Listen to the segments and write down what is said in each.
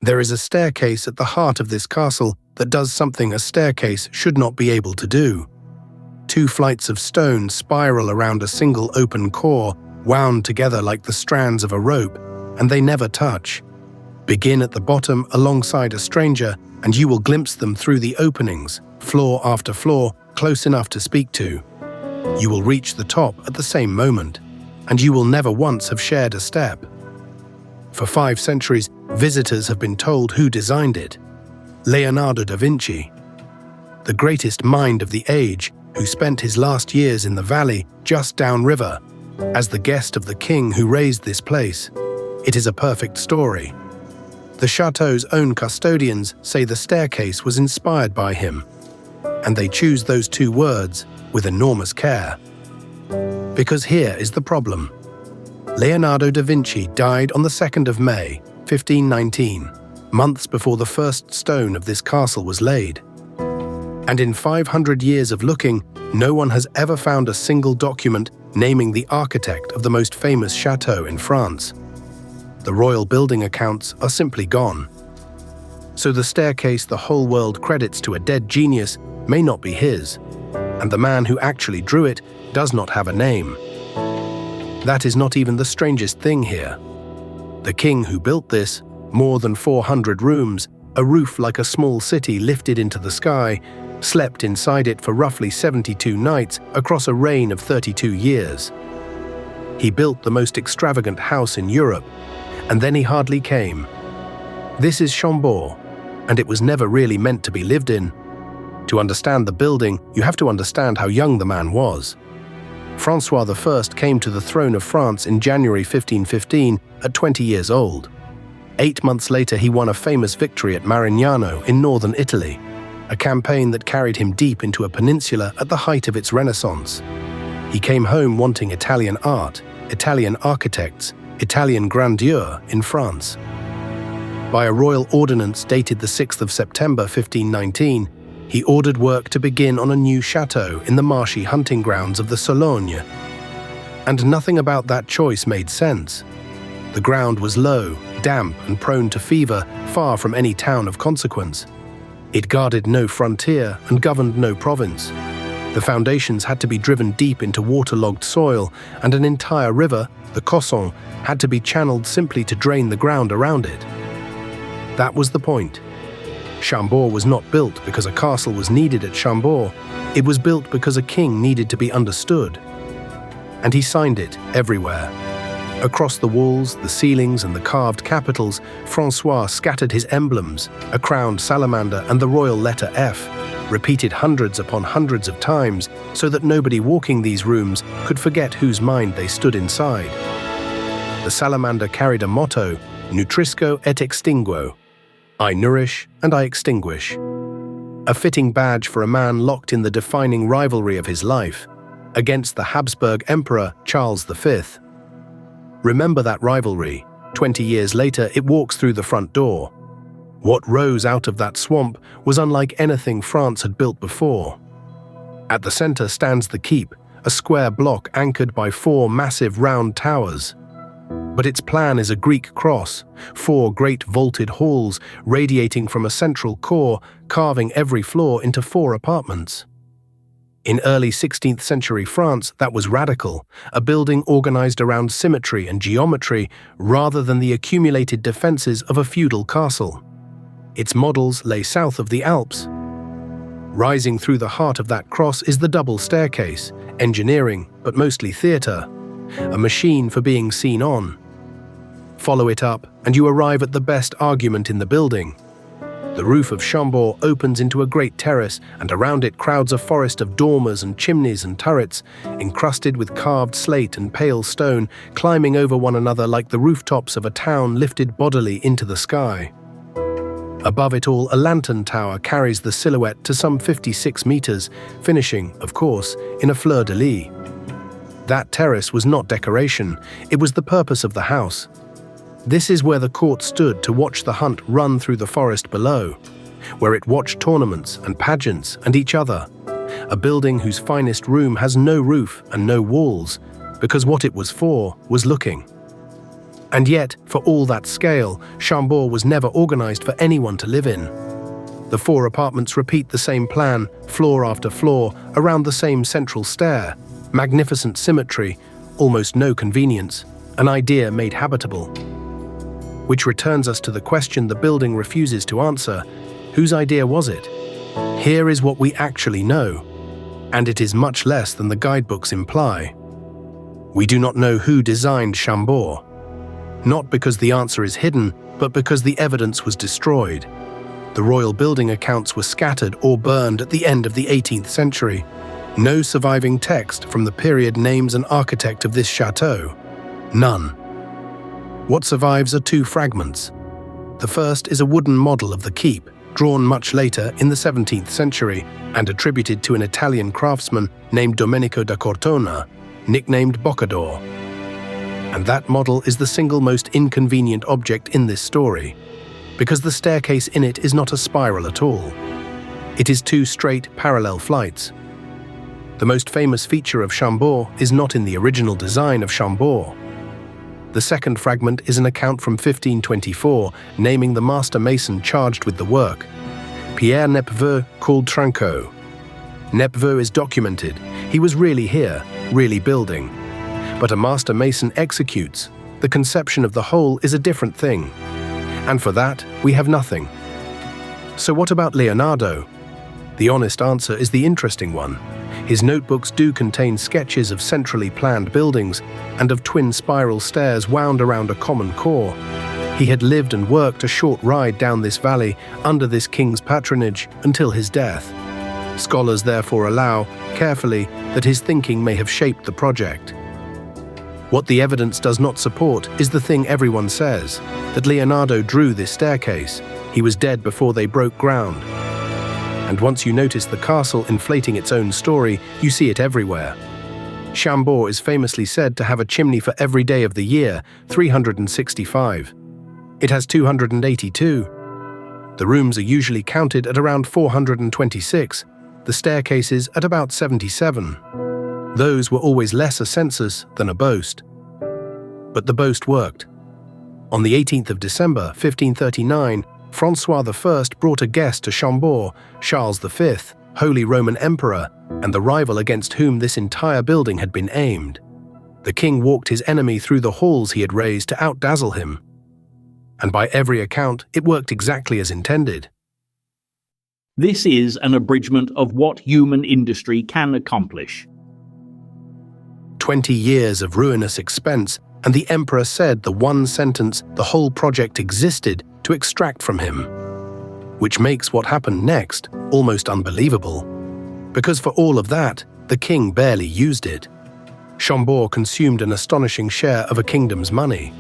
There is a staircase at the heart of this castle that does something a staircase should not be able to do. 2 flights of stone spiral around a single open core, wound together like the strands of a rope, and they never touch. Begin at the bottom alongside a stranger, and you will glimpse them through the openings, floor after floor, close enough to speak to. You will reach the top at the same moment, and you will never once have shared a step. For 5 centuries, visitors have been told who designed it. Leonardo da Vinci, the greatest mind of the age, who spent his last years in the valley just downriver, as the guest of the king who raised this place. It is a perfect story. The Château's own custodians say the staircase was inspired by him, and they choose those 2 words with enormous care. Because here is the problem. Leonardo da Vinci died on the 2nd of May, 1519, months before the first stone of this castle was laid. And in 500 years of looking, no one has ever found a single document naming the architect of the most famous château in France. The royal building accounts are simply gone. So the staircase the whole world credits to a dead genius may not be his, and the man who actually drew it does not have a name. That is not even the strangest thing here. The king who built this, more than 400 rooms, a roof like a small city lifted into the sky, slept inside it for roughly 72 nights across a reign of 32 years. He built the most extravagant house in Europe, and then he hardly came. This is Chambord, and it was never really meant to be lived in. To understand the building, you have to understand how young the man was. Francois I came to the throne of France in January 1515 at 20 years old. 8 months later, he won a famous victory at Marignano in northern Italy, a campaign that carried him deep into a peninsula at the height of its Renaissance. He came home wanting Italian art, Italian architects, Italian grandeur in France. By a royal ordinance dated the 6th of September 1519, he ordered work to begin on a new chateau in the marshy hunting grounds of the Sologne. And nothing about that choice made sense. The ground was low, damp and prone to fever, far from any town of consequence. It guarded no frontier and governed no province. The foundations had to be driven deep into waterlogged soil, and an entire river, the Cosson, had to be channeled simply to drain the ground around it. That was the point. Chambord was not built because a castle was needed at Chambord. It was built because a king needed to be understood. And he signed it everywhere. Across the walls, the ceilings, and the carved capitals, Francois scattered his emblems, a crowned salamander and the royal letter F, repeated hundreds upon hundreds of times so that nobody walking these rooms could forget whose mind they stood inside. The salamander carried a motto, Nutrisco et extinguo, I nourish and I extinguish. A fitting badge for a man locked in the defining rivalry of his life, against the Habsburg Emperor Charles V. Remember that rivalry. 20 years later, it walks through the front door. What rose out of that swamp was unlike anything France had built before. At the center stands the keep, a square block anchored by 4 massive round towers. But its plan is a Greek cross, 4 great vaulted halls radiating from a central core, carving every floor into 4 apartments. In early 16th century France, that was radical, a building organized around symmetry and geometry rather than the accumulated defenses of a feudal castle. Its models lay south of the Alps. Rising through the heart of that cross is the double staircase, engineering, but mostly theatre, a machine for being seen on. Follow it up, and you arrive at the best argument in the building. The roof of Chambord opens into a great terrace, and around it crowds a forest of dormers and chimneys and turrets, encrusted with carved slate and pale stone, climbing over one another like the rooftops of a town lifted bodily into the sky. Above it all, a lantern tower carries the silhouette to some 56 meters, finishing, of course, in a fleur-de-lis. That terrace was not decoration, it was the purpose of the house. This is where the court stood to watch the hunt run through the forest below, where it watched tournaments and pageants and each other. A building whose finest room has no roof and no walls, because what it was for was looking. And yet, for all that scale, Chambord was never organized for anyone to live in. The 4 apartments repeat the same plan, floor after floor, around the same central stair. Magnificent symmetry, almost no convenience, an idea made habitable. Which returns us to the question the building refuses to answer: whose idea was it? Here is what we actually know, and it is much less than the guidebooks imply. We do not know who designed Chambord. Not because the answer is hidden, but because the evidence was destroyed. The royal building accounts were scattered or burned at the end of the 18th century. No surviving text from the period names an architect of this chateau. None. What survives are 2 fragments. The first is a wooden model of the keep, drawn much later in the 17th century and attributed to an Italian craftsman named Domenico da Cortona, nicknamed Boccador. And that model is the single most inconvenient object in this story, because the staircase in it is not a spiral at all. It is 2 straight, parallel flights. The most famous feature of Chambord is not in the original design of Chambord. The second fragment is an account from 1524, naming the master mason charged with the work, Pierre Nepveu, called Trinqueau. Nepveu is documented. He was really here, really building. But a master mason executes. The conception of the whole is a different thing. And for that, we have nothing. So what about Leonardo? The honest answer is the interesting one. His notebooks do contain sketches of centrally planned buildings and of twin spiral stairs wound around a common core. He had lived and worked a short ride down this valley under this king's patronage until his death. Scholars therefore allow, carefully, that his thinking may have shaped the project. What the evidence does not support is the thing everyone says, that Leonardo drew this staircase. He was dead before they broke ground. And once you notice the castle inflating its own story, you see it everywhere. Chambord is famously said to have a chimney for every day of the year, 365. It has 282. The rooms are usually counted at around 426, the staircases at about 77. Those were always less a census than a boast. But the boast worked. On the 18th of December, 1539, Francois I brought a guest to Chambord, Charles V, Holy Roman Emperor, and the rival against whom this entire building had been aimed. The king walked his enemy through the halls he had raised to outdazzle him. And by every account, it worked exactly as intended. This is an abridgment of what human industry can accomplish. 20 years of ruinous expense, and the emperor said the one sentence the whole project existed to extract from him. Which makes what happened next almost unbelievable. Because for all of that, the king barely used it. Chambord consumed an astonishing share of a kingdom's money,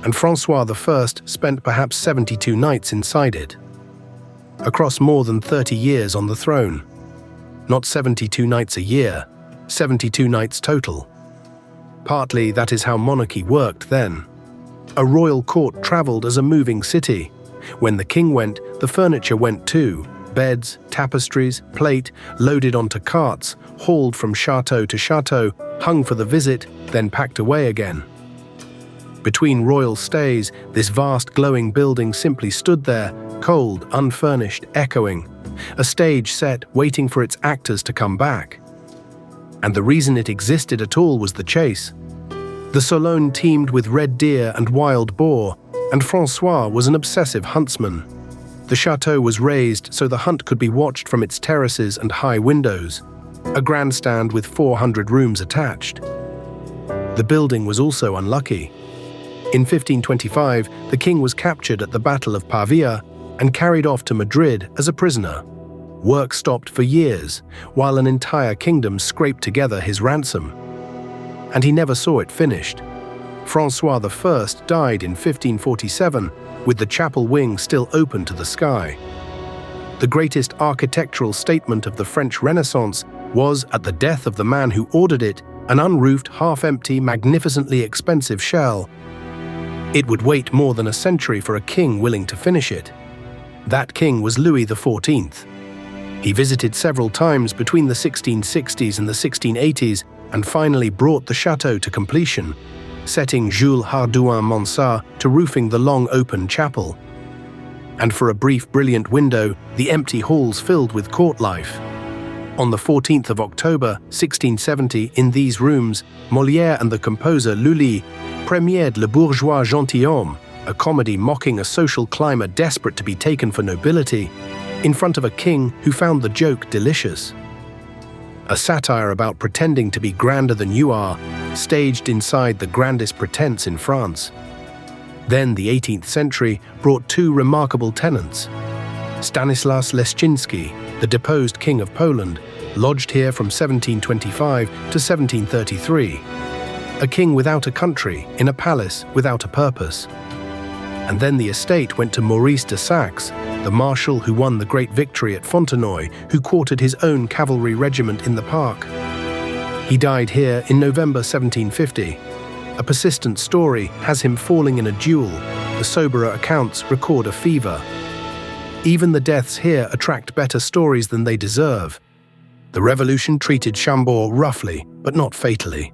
and Francois I spent perhaps 72 nights inside it. Across more than 30 years on the throne. Not 72 nights a year, 72 nights total. Partly that is how monarchy worked then. A royal court travelled as a moving city. When the king went, the furniture went too. Beds, tapestries, plate, loaded onto carts, hauled from chateau to chateau, hung for the visit, then packed away again. Between royal stays, this vast glowing building simply stood there, cold, unfurnished, echoing. A stage set, waiting for its actors to come back. And the reason it existed at all was the chase. The Salon teemed with red deer and wild boar, and Francois was an obsessive huntsman. The chateau was raised so the hunt could be watched from its terraces and high windows, a grandstand with 400 rooms attached. The building was also unlucky. In 1525, the king was captured at the Battle of Pavia and carried off to Madrid as a prisoner. Work stopped for years, while an entire kingdom scraped together his ransom. And he never saw it finished. Francois I died in 1547, with the chapel wing still open to the sky. The greatest architectural statement of the French Renaissance was, at the death of the man who ordered it, an unroofed, half-empty, magnificently expensive shell. It would wait more than a century for a king willing to finish it. That king was Louis XIV. He visited several times between the 1660s and the 1680s and finally brought the chateau to completion, setting Jules Hardouin-Mansart to roofing the long open chapel. And for a brief brilliant window, the empty halls filled with court life. On the 14th of October, 1670, in these rooms, Molière and the composer Lully premiered Le Bourgeois Gentilhomme, a comedy mocking a social climber desperate to be taken for nobility, in front of a king who found the joke delicious. A satire about pretending to be grander than you are, staged inside the grandest pretense in France. Then the 18th century brought two remarkable tenants. Stanislas Leszczynski, the deposed king of Poland, lodged here from 1725 to 1733. A king without a country, in a palace without a purpose. And then the estate went to Maurice de Saxe, the marshal who won the great victory at Fontenoy, who quartered his own cavalry regiment in the park. He died here in November 1750. A persistent story has him falling in a duel. The soberer accounts record a fever. Even the deaths here attract better stories than they deserve. The revolution treated Chambord roughly, but not fatally.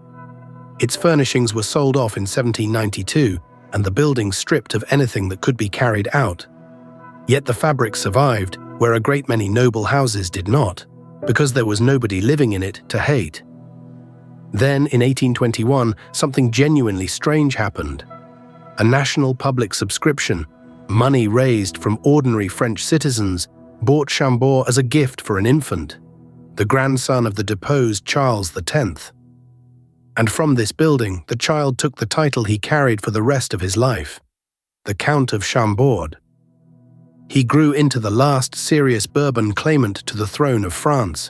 Its furnishings were sold off in 1792, and the building stripped of anything that could be carried out. Yet the fabric survived, where a great many noble houses did not, because there was nobody living in it to hate. Then, in 1821, something genuinely strange happened. A national public subscription, money raised from ordinary French citizens, bought Chambord as a gift for an infant, the grandson of the deposed Charles X. And from this building, the child took the title he carried for the rest of his life, the Count of Chambord. He grew into the last serious Bourbon claimant to the throne of France.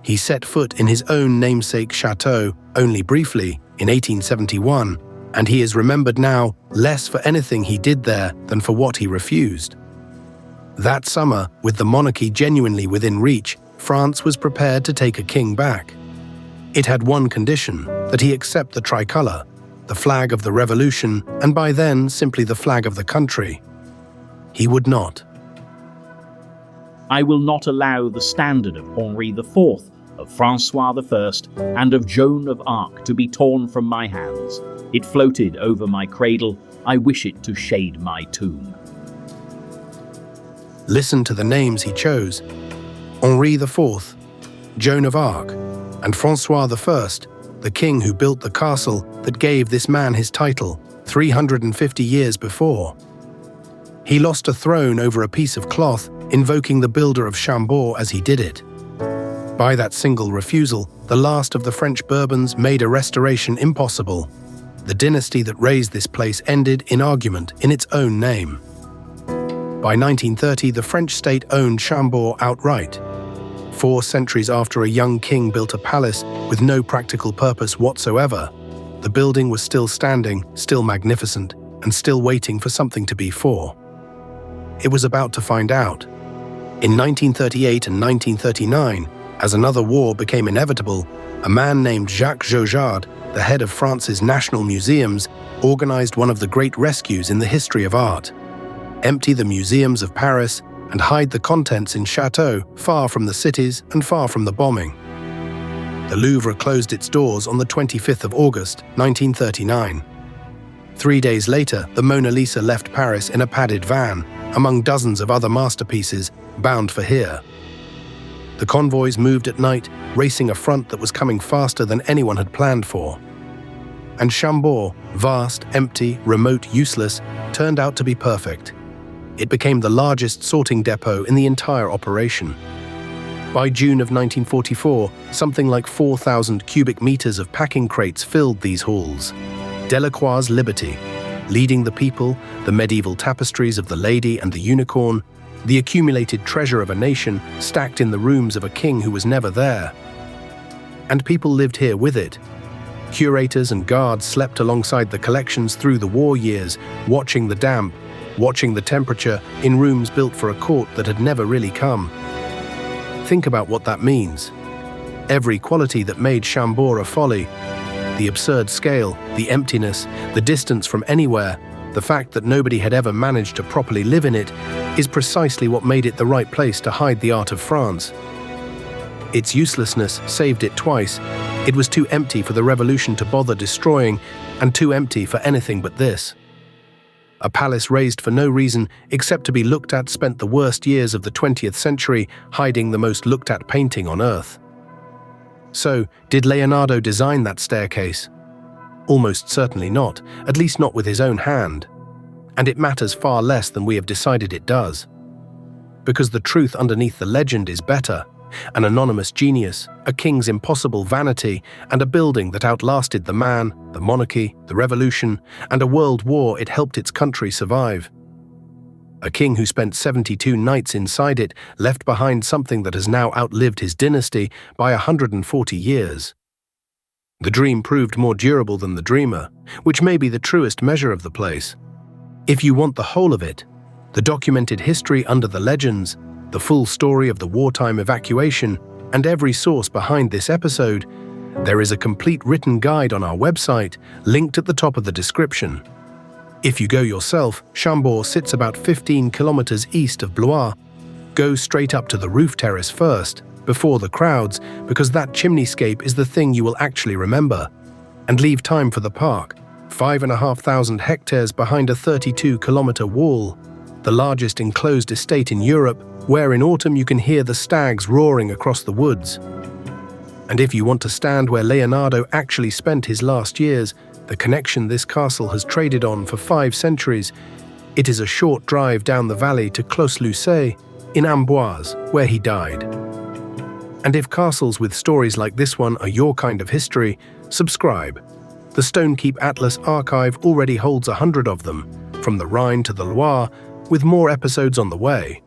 He set foot in his own namesake Château only briefly in 1871, and he is remembered now less for anything he did there than for what he refused. That summer, with the monarchy genuinely within reach, France was prepared to take a king back. It had one condition, that he accept the tricolour, the flag of the revolution, and by then simply the flag of the country. He would not. I will not allow the standard of Henri IV, of Francois I, and of Joan of Arc to be torn from my hands. It floated over my cradle. I wish it to shade my tomb. Listen to the names he chose. Henri IV, Joan of Arc, and Francois I, the king who built the castle that gave this man his title 350 years before. He lost a throne over a piece of cloth, invoking the builder of Chambord as he did it. By that single refusal, the last of the French Bourbons made a restoration impossible. The dynasty that raised this place ended in argument in its own name. By 1930, the French state owned Chambord outright. 4 centuries after a young king built a palace with no practical purpose whatsoever, the building was still standing, still magnificent, and still waiting for something to be for. It was about to find out. In 1938 and 1939, as another war became inevitable, a man named Jacques Jaujard, the head of France's national museums, organized one of the great rescues in the history of art. Empty the museums of Paris and hide the contents in Château, far from the cities and far from the bombing. The Louvre closed its doors on the 25th of August, 1939. 3 days later, the Mona Lisa left Paris in a padded van, among dozens of other masterpieces bound for here. The convoys moved at night, racing a front that was coming faster than anyone had planned for. And Chambord, vast, empty, remote, useless, turned out to be perfect. It became the largest sorting depot in the entire operation. By June of 1944, something like 4,000 cubic meters of packing crates filled these halls. Delacroix's Liberty, leading the people, the medieval tapestries of the Lady and the Unicorn, the accumulated treasure of a nation stacked in the rooms of a king who was never there. And people lived here with it. Curators and guards slept alongside the collections through the war years, watching the damp, watching the temperature in rooms built for a court that had never really come. Think about what that means. Every quality that made Chambord a folly, the absurd scale, the emptiness, the distance from anywhere, the fact that nobody had ever managed to properly live in it, is precisely what made it the right place to hide the art of France. Its uselessness saved it twice, It was too empty for the revolution to bother destroying, and too empty for anything but this. A palace raised for no reason except to be looked at spent the worst years of the 20th century hiding the most looked-at painting on Earth. So, did Leonardo design that staircase? Almost certainly not, at least not with his own hand. And it matters far less than we have decided it does. Because the truth underneath the legend is better. An anonymous genius, a king's impossible vanity, and a building that outlasted the man, the monarchy, the revolution, and a world war it helped its country survive. A king who spent 72 nights inside it left behind something that has now outlived his dynasty by 140 years. The dream proved more durable than the dreamer, which may be the truest measure of the place. If you want the whole of it, the documented history under the legends, the full story of the wartime evacuation, and every source behind this episode, there is a complete written guide on our website, linked at the top of the description. If you go yourself, Chambord sits about 15 kilometers east of Loire. Go straight up to the roof terrace first, before the crowds, because that chimneyscape is the thing you will actually remember. And leave time for the park, 5,500 hectares behind a 32-kilometer wall, the largest enclosed estate in Europe, where in autumn you can hear the stags roaring across the woods. And if you want to stand where Leonardo actually spent his last years, the connection this castle has traded on for 5 centuries, it is a short drive down the valley to Clos-Lucé, in Amboise, where he died. And if castles with stories like this one are your kind of history, subscribe. The StoneKeep Atlas archive already holds 100 of them, from the Rhine to the Loire, with more episodes on the way.